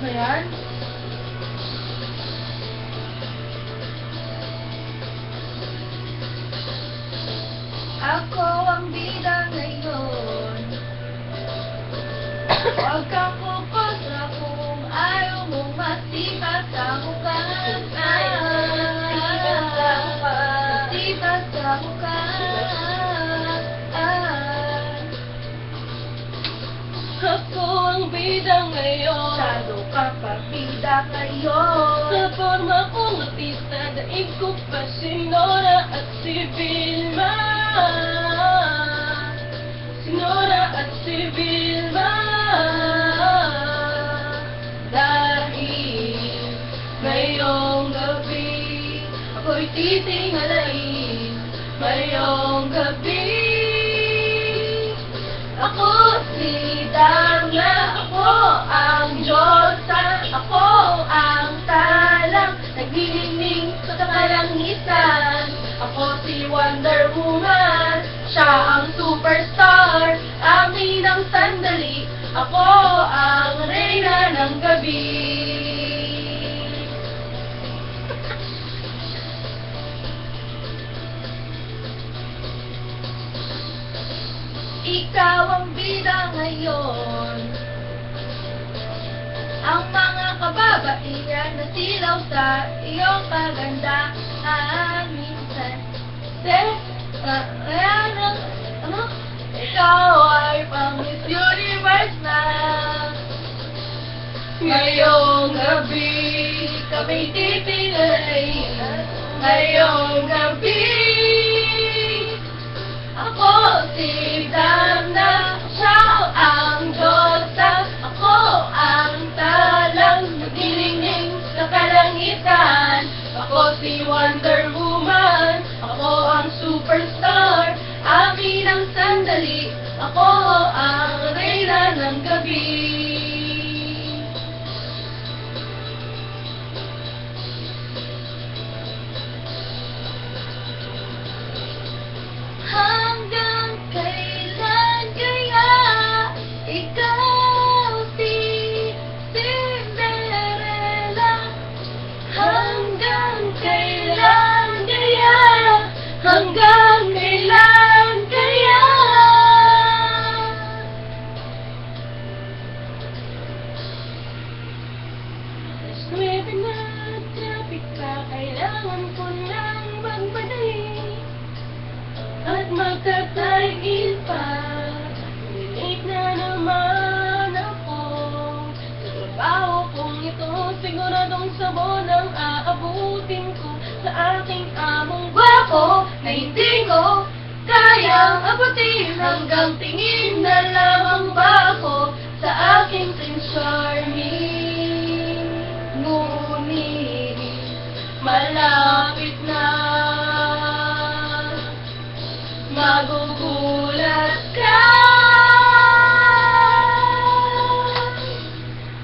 ba yan? Ako ang bida ngayon. Huwag kang kupasa kung ayaw mong masipas sa mukha. Masipas sa mukha. Ako ang bida ngayon. Sado ka pa bida ngayon. Sa forma kong artista, daig ko pa si Nora at si Vilma. Si Nora at si Vilma. Dahil ngayong gabi ako'y titingalain. Ngayong gabi ako si Dangla, ako ang Diyosa, ako ang talang naglilingning sa kalangitan. Ako si Wonder Woman, siya ang superstar, amin ang sandali, ako ang reyna ng gabi. Ikaw ang bida ngayon. Ang mga kababaihan na silaw sa iyong kagandahan minsan. Ano? Ikaw ay pang Miss Universe na. Ngayong gabi kami titingalain. Ngayong gabi Ako si Dana, siya ang Diyosa, ako ang talang naglilingning sa kalangitan. Ako si Wonder Woman, Ako ang superstar, amin ang sandali, ako ang reyna ng gabi. Hanggang kailan kaya ikaw si Cinderella? Hanggang kailan kaya? Hanggang kailan kaya? Alas 9 na, traffic pa, kailangan ko lang magmadali at magtatagil pa. Late na naman ako sa trabaho kong ito, siguradong sabon ang aabutin ko sa aking among Gwapo na hindi ko kayang abutin, hanggang tingin na lamang ba ako sa aking Prince Charming? Ngunit malapit na, magugulat ka.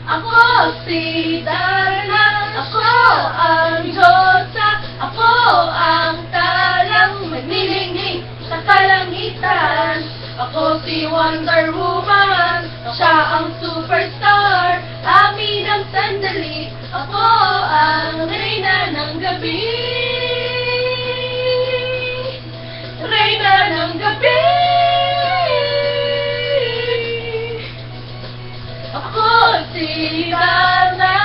Ako si Darna, ako ang Diyosa, ako ang talang naglilingning sa kalangitan. Ako si Wonder Woman, siya ang superstar, amin ang sandali, ako ang reyna ng gabi. Reyna ng gabi. Ako si Dana,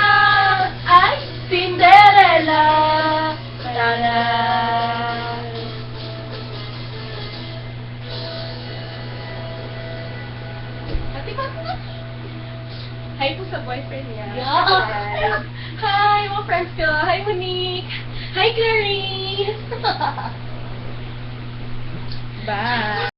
ay Cinderella. Taran. Ate ba? Hi po sa boyfriend niya. Yeah. Hi, mga friends ko. Hi, Monique. Hi, Clarice. Bye.